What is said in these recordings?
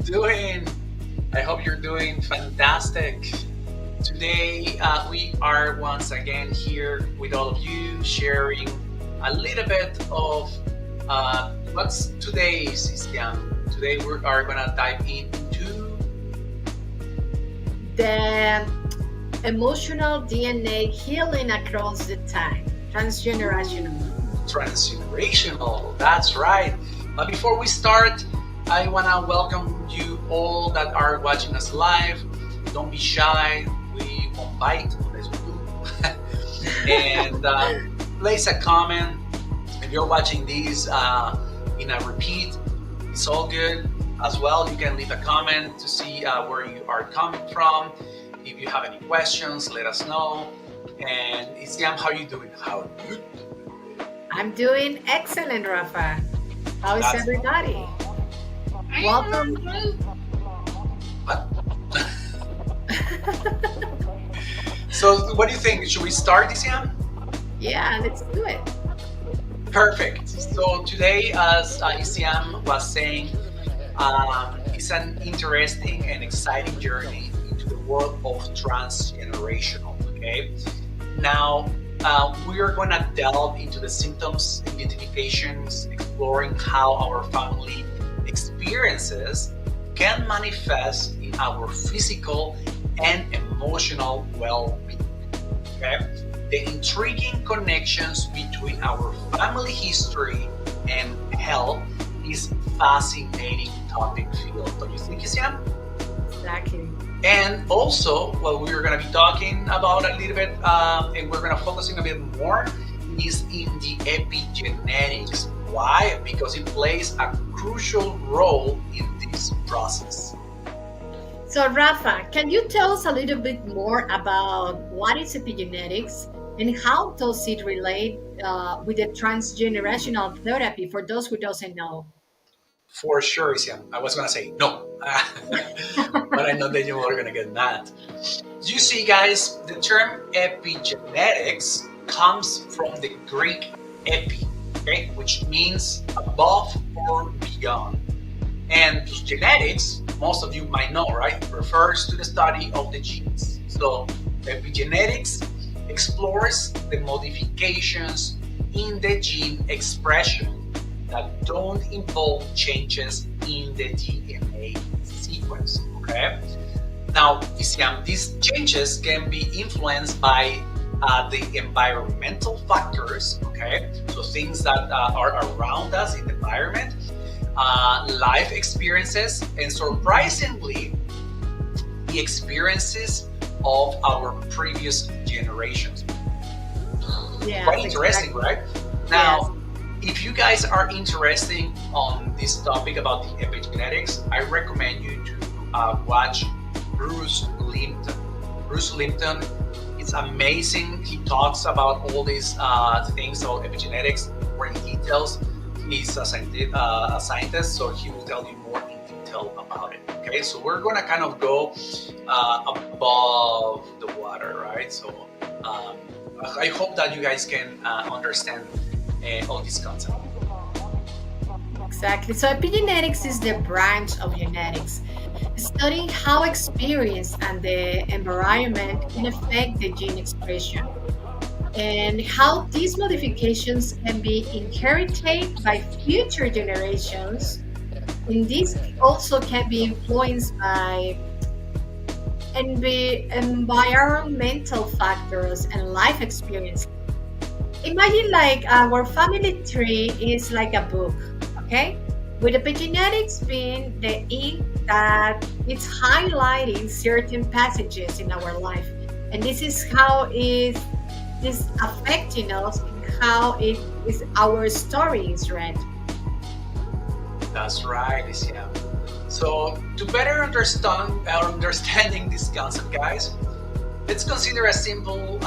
doing? I hope you're doing fantastic. Today, we are once again here with all of you, sharing a little bit of what's today's Islam. Today, we are gonna dive into The emotional DNA healing across the time, transgenerational. transgenerational. That's right. But before we start, I wanna welcome you all that are watching us live. Don't be shy. We won't bite unless we do. And place a comment. If you're watching these in a repeat, it's all good as well. You can leave a comment to see where you are coming from. If you have any questions, let us know. And Isiam, how you doing? How you doing? I'm doing excellent, Rafa. How is That's everybody? I'm Welcome. great. what. So, what do you think? Should we start, Isiam? Yeah, let's do it. Perfect. So today, as Isiam was saying, it's an interesting and exciting journey into the world of transgenerational. Okay, now we are going to delve into the symptoms, identifications, exploring how our family experiences can manifest in our physical and emotional well-being. Okay, the intriguing connections between our family history and health is fascinating topic field. Don't you think, Isiam? Exactly. And also, what we're going to be talking about a little bit, and we're going to focusing a bit more, is in the epigenetics. Why? Because it plays a crucial role in this process. So, Rafa, can you tell us a little bit more about what is epigenetics and how does it relate with the transgenerational therapy for those who doesn't know? For sure, Isiam. I was going to say no, but I know that you are going to get mad. You see, guys, the term epigenetics comes from the Greek epi, okay, which means above or beyond. And genetics, most of you might know, right, refers to the study of the genes. So epigenetics explores the modifications in the gene expression that don't involve changes in the DNA sequence. Okay. Now, these changes can be influenced by the environmental factors, okay? So things that are around us in the environment, life experiences, and surprisingly, the experiences of our previous generations. Quite Yes, interesting, exactly. right? Yes. Now, if you guys are interested on this topic about the epigenetics, I recommend you to watch Bruce Limpton. Bruce Limpton is amazing. He talks about all these things about epigenetics more in details. He's a scientist, so he will tell you more in detail about it. Okay, so we're gonna kind of go above the water, right? So um, I hope that you guys can understand all these concepts. Exactly. So epigenetics is the branch of genetics, studying how experience and the environment can affect the gene expression and how these modifications can be inherited by future generations. And this also can be influenced by environmental factors and life experience. Imagine like our family tree is like a book, okay? With epigenetics being the ink that it's highlighting certain passages in our life. And this is how is affecting us and how it is our story is read. That's right, Isiam. So to better understand understanding this concept, guys, let's consider a simple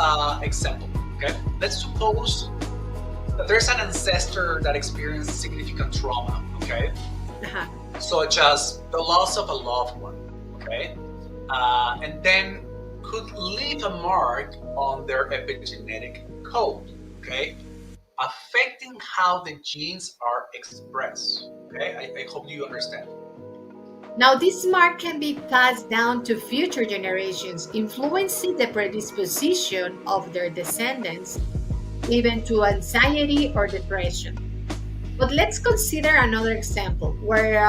example. Okay, let's suppose that there's an ancestor that experienced significant trauma. Okay, Uh-huh. such as the loss of a loved one. Okay, and then could leave a mark on their epigenetic code. Okay, affecting how the genes are expressed. Okay, I hope you understand. Now, this mark can be passed down to future generations, influencing the predisposition of their descendants, even to anxiety or depression. But let's consider another example where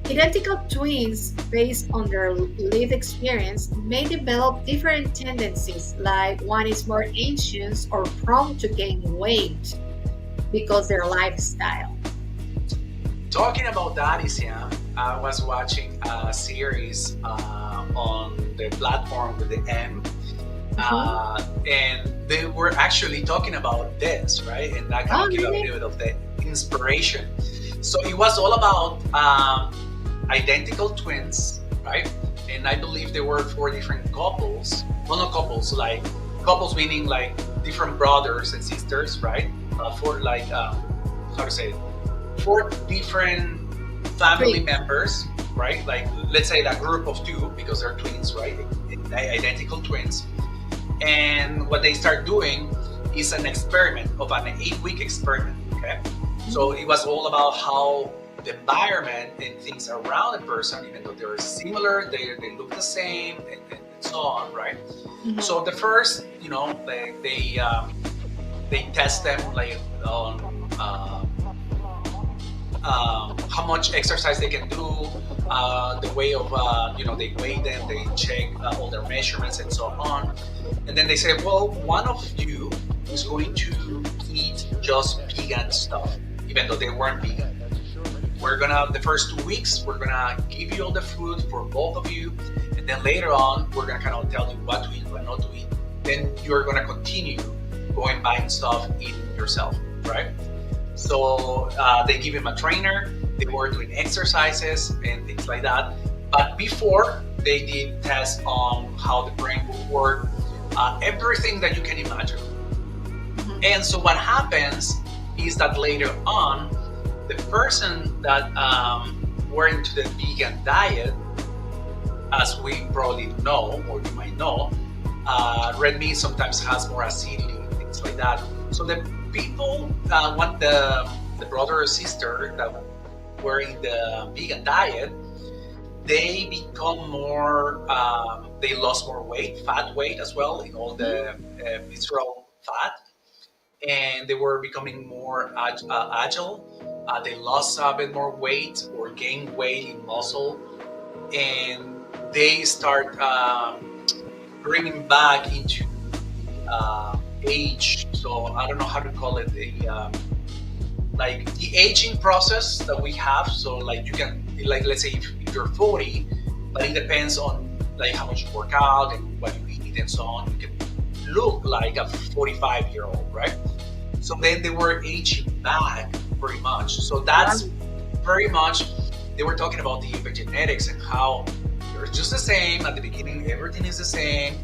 identical twins, based on their lived experience, may develop different tendencies, like one is more anxious or prone to gain weight because their lifestyle. Talking about that, Isiam, I was watching a series on the platform with the M, Mhm. and they were actually talking about this, right? And that kind Oh, of gave a really? little bit of the inspiration. So it was all about identical twins, right? And I believe there were four different couples. Well, not couples, like couples meaning like different brothers and sisters, right? For like how to say it? Four different family Three. members, right? Like let's say that group of two because they're twins, right? Identical twins. And what they start doing is an experiment of an 8-week experiment. Okay, so Mhm. it was all about how the environment and things around a person, even though they're similar, they look the same, and so on, right? Mhm. So the first, they test them like on how much exercise they can do, the way of they weigh them, they check all their measurements and so on, and then they say, well, one of you is going to eat just vegan stuff, even though they weren't vegan. We're gonna the first 2 weeks we're gonna give you all the food for both of you, and then later on we're gonna kind of tell you what to eat, what not to eat. Then you're gonna continue going buying stuff, eating yourself, right? So they give him a trainer. They were doing exercises and things like that. But before they did tests on how the brain will work, everything that you can imagine. Mhm. And so what happens is that later on, the person that were into the vegan diet, as we probably know, or you might know, red meat sometimes has more acidity, things like that. So the people want the brother or sister that were in the vegan diet, they become more, they lost more weight, fat weight as well, in all the visceral fat, and they were becoming more agile. They lost a bit more weight or gained weight in muscle, and they start bringing back into age. So I don't know how to call it, like the aging process that we have. So like you can, like, let's say if you're 40, but it depends on like how much you work out and what you eat and so on. You can look like a 45-year-old, right? So then they were aging back very much. So that's Wow. very much, they were talking about the epigenetics and how they're just the same at the beginning, everything is the same,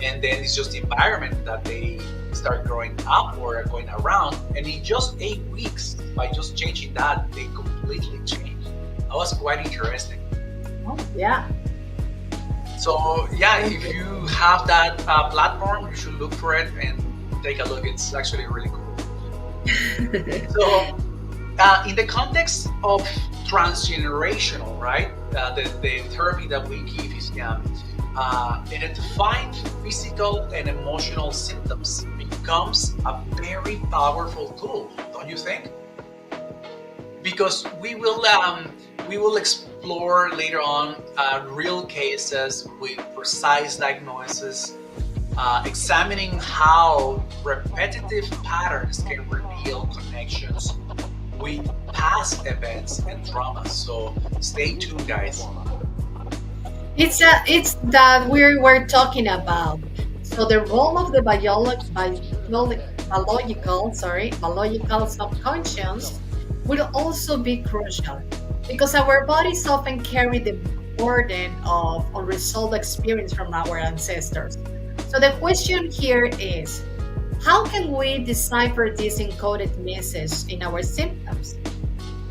and then it's just the environment that they start growing up or going around. And in just 8 weeks, by just changing that, they completely changed. That was quite interesting. Oh, yeah. So yeah, Thank if you. you have that platform, you should look for it and take a look. It's actually really cool. So in the context of transgenerational, right? The therapy that we give is identifying physical and emotional symptoms becomes a very powerful tool, don't you think? Because we will explore later on real cases with precise diagnosis, examining how repetitive patterns can reveal connections with past events and traumas. So stay tuned, guys. It's that we're talking about. So the role of the biological subconscious will also be crucial because our bodies often carry the burden of unresolved experience from our ancestors. So the question here is, how can we decipher this encoded message in our symptoms?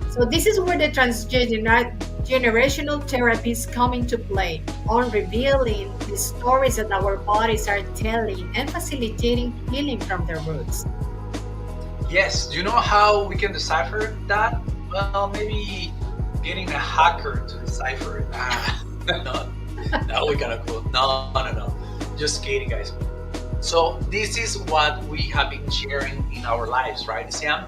So this is where the transgenerational therapies come into play, on revealing the stories that our bodies are telling and facilitating healing from their roots. Yes, do you know how we can decipher that? Well, maybe getting a hacker to decipher it. No, no, we gotta quote. No, no, no. Just kidding, guys. So this is what we have been sharing in our lives, right, Sam?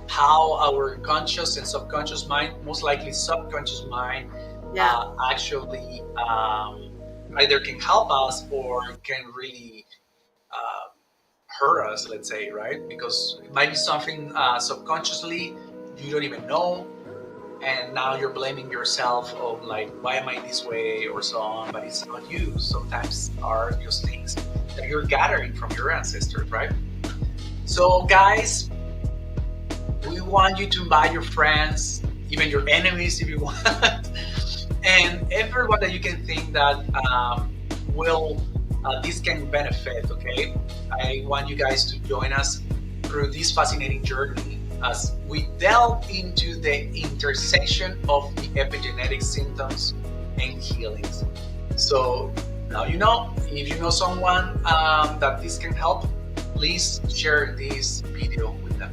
How our conscious and subconscious mind, most likely subconscious mind, Yeah. actually either can help us or can really uh, hurt us, let's say, right? Because it might be something subconsciously you don't even know, and now you're blaming yourself of like, why am I this way or so on, but it's not you. Sometimes are just things that you're gathering from your ancestors, right? So guys, we want you to invite your friends, even your enemies if you want, and everyone that you can think that will this can benefit. Okay, I want you guys to join us through this fascinating journey as we delve into the intersection of the epigenetic symptoms and healings. So now you know, if you know someone that this can help, please share this video with them.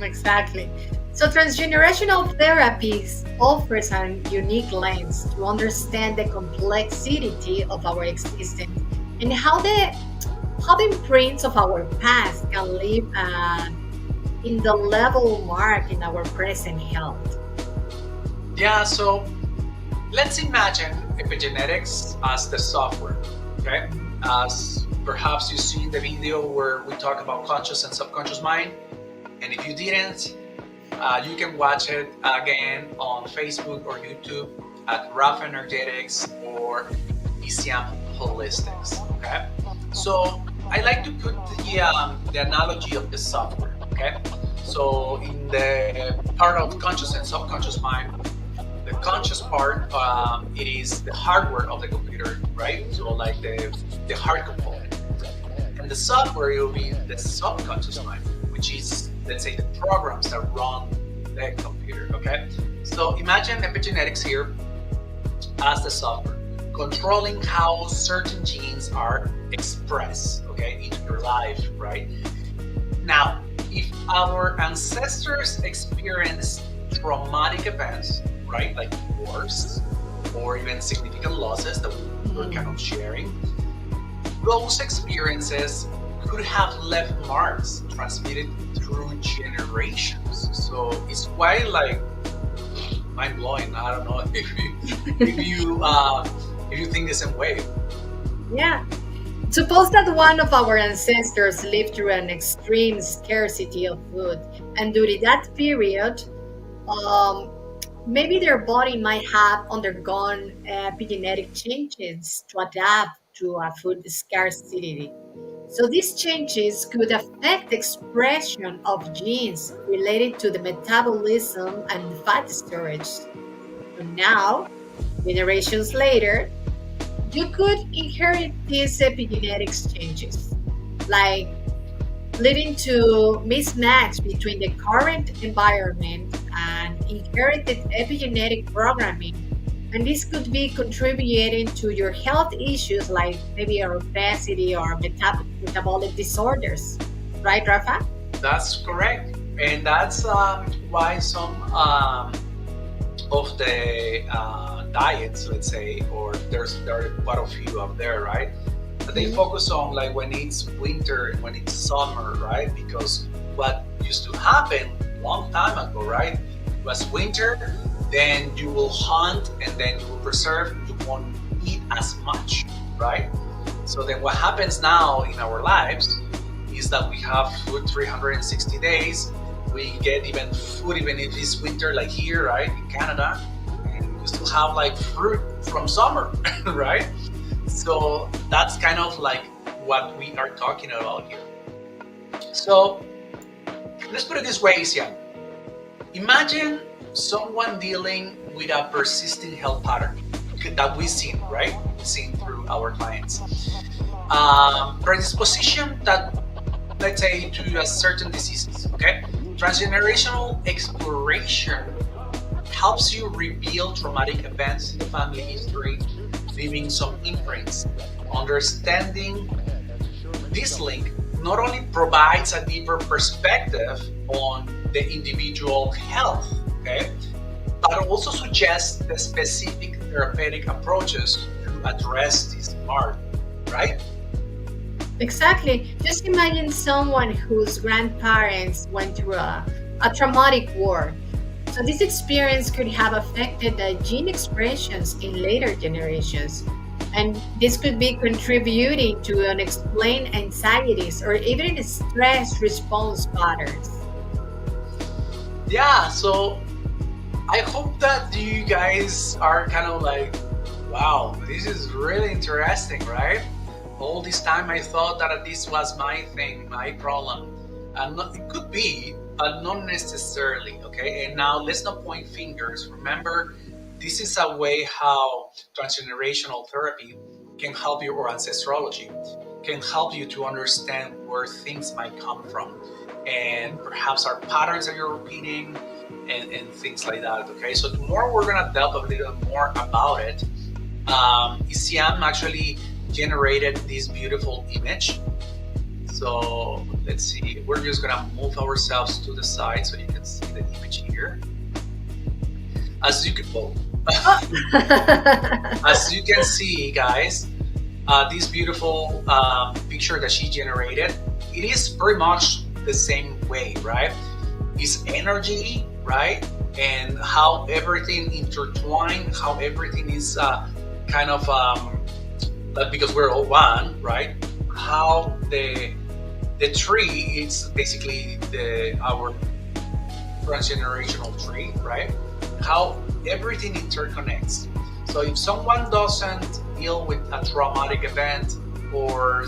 Exactly. So transgenerational therapies offers a unique lens to understand the complexity of our existence and how the imprints of our past can leave in the level mark in our present health. Yeah, so let's imagine epigenetics as the software, okay? As perhaps you see in the video where we talk about conscious and subconscious mind. And if you didn't, you can watch it again on Facebook or YouTube at Rough Energetics or ECM Holistics. Okay, so I like to put the analogy of the software. Okay, so in the part of conscious and subconscious mind, the conscious part it is the hardware of the computer, right? So like the hard component, and the software will be the subconscious mind, which is, let's say, the programs that run the computer. Okay, so imagine epigenetics here as the software controlling how certain genes are expressed, okay, in your life, right? Now, if our ancestors experienced traumatic events, right, like wars or even significant losses that we were kind of sharing, those experiences could have left marks transmitted through generations. So it's quite like mind blowing. I don't know if you think the same way. Yeah. Suppose that one of our ancestors lived through an extreme scarcity of food, and during that period, um, maybe their body might have undergone epigenetic changes to adapt to a food scarcity. So these changes could affect the expression of genes related to the metabolism and fat storage. So now, generations later, you could inherit these epigenetics changes, like leading to mismatch between the current environment and inherited epigenetic programming. And this could be contributing to your health issues like maybe your obesity or metabolic disorders. Right, Rafa? That's correct, and that's why some of the diets, let's say, or there are quite a few out there, right? But they focus on like when it's winter and when it's summer, right? Because what used to happen long time ago, right, was winter, then you will hunt and then you will preserve, you won't eat as much, right? So then what happens now in our lives is that we have food 360 days. We get even food even if it's winter, like here, right, in Canada, and we still have like fruit from summer, right? So that's kind of like what we are talking about here. So let's put it this way, Isian. Imagine someone dealing with a persistent health pattern that we've seen, right? We've seen through our clients. Predisposition that, let's say, to a certain diseases, okay? Transgenerational exploration helps you reveal traumatic events in the family history, leaving some imprints. Understanding this link not only provides a deeper perspective on the individual health, okay, but but also suggests the specific therapeutic approaches to address this part, right? Exactly. Just imagine someone whose grandparents went through a traumatic war. So this experience could have affected the gene expressions in later generations. And this could be contributing to unexplained anxieties or even stress response patterns. Yeah, so I hope that you guys are kind of like, wow, this is really interesting, right? All this time I thought that this was my thing, my problem. And it could be, but not necessarily, okay? And now let's not point fingers. Remember, this is a way how transgenerational therapy can help you, or ancestrology can help you to understand where things might come from and perhaps our patterns that you're repeating and things like that. Okay, so tomorrow we're gonna delve a little more about it. ECM actually generated this beautiful image. So let's see, we're just gonna move ourselves to the side so you can see the image here. As you can, oh, as you can see, guys, this beautiful picture that she generated, it is very much the same way, right? It's energy, right? And how everything intertwined, how everything is kind of because we're all one, right? How the tree is basically our transgenerational tree, right? How everything interconnects. So if someone doesn't deal with a traumatic event or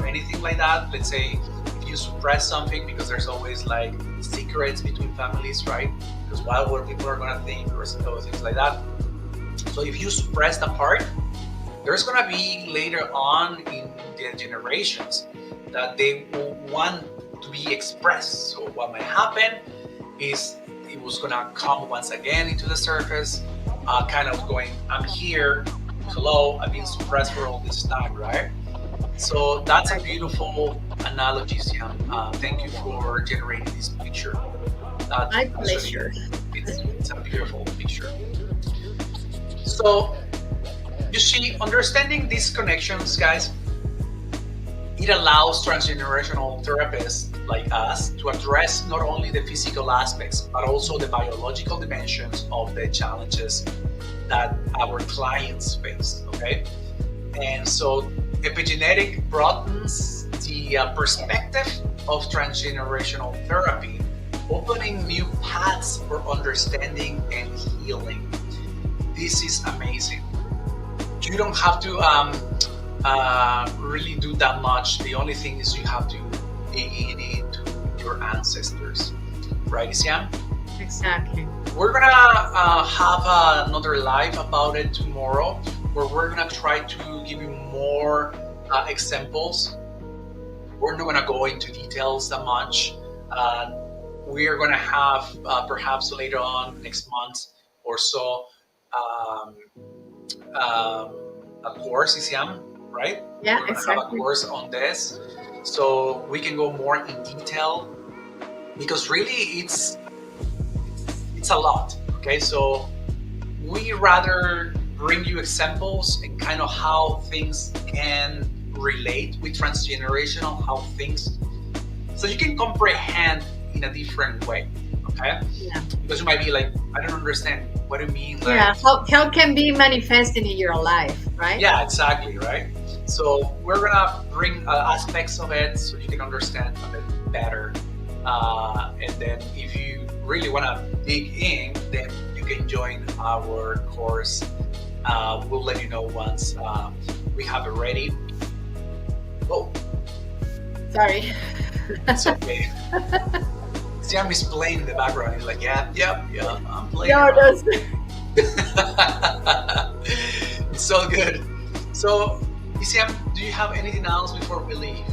anything like that, let's say if you suppress something, because there's always like secrets between families, right? Because what people are gonna think or things like that. So if you suppress the part, there's gonna be later on in the generations that they will want to be expressed. So what might happen is it was gonna come once again into the surface, kind of going, I'm here, hello, I've been suppressed for all this time, right? So that's a beautiful analogy, Siam. Thank you for generating this picture. My pleasure. It's a beautiful picture. So you see, understanding these connections, guys, it allows transgenerational therapists like us to address not only the physical aspects, but also the biological dimensions of the challenges that our clients face, okay? And so epigenetic broadens the perspective of transgenerational therapy, opening new paths for understanding and healing. This is amazing. You don't have to really do that much. The only thing is you have to dig into your ancestors, right, Isiam? Exactly. We're gonna have another live about it tomorrow, where we're gonna try to give you more examples. We're not gonna go into details that much. We are gonna have perhaps later on next month or so um, a course, Isiam, right? Yeah, We're gonna have a exactly. course on this, so we can go more in detail, because really it's a lot. Okay, so we rather bring you examples and kind of how things can relate with transgenerational, how things, so you can comprehend in a different way. Okay, Yeah. because you might be like, I don't understand. What do you mean? Like, Yeah. How can be manifesting in your life, right? yeah, exactly, right? So we're gonna bring aspects of it so you can understand a bit better. And then if you really wanna dig in, then you can join our course. We'll let you know once we have it ready. Oh, Sorry. it's okay. Sam is playing in the background. He's like, yeah, I'm playing. No, around. that's It's so good. So, Isiam, do you have anything else before we leave?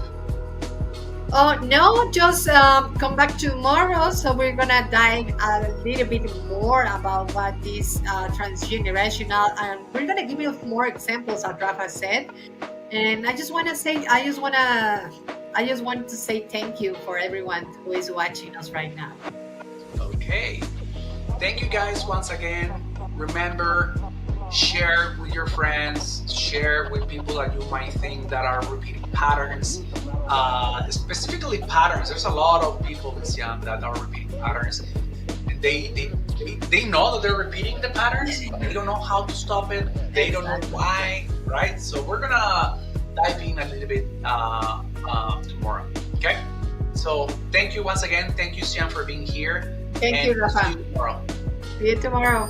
Oh no, just come back tomorrow. So we're gonna dive a little bit more about what this transgenerational, and we're gonna give you more examples, as Rafa said. And I just want to say thank you for everyone who is watching us right now. Okay. thank you guys once again. Remember, share with your friends, share with people that you might think that are repeating patterns. Specifically patterns. There's a lot of people, Lucian, that are repeating patterns. They know that they're repeating the patterns, but they don't know how to stop it. They don't know why, right? So we're gonna dive in a little bit tomorrow. Okay. So thank you once again. Thank you, Sian, for being here. Thank and you, see Rafa. you tomorrow. See you tomorrow.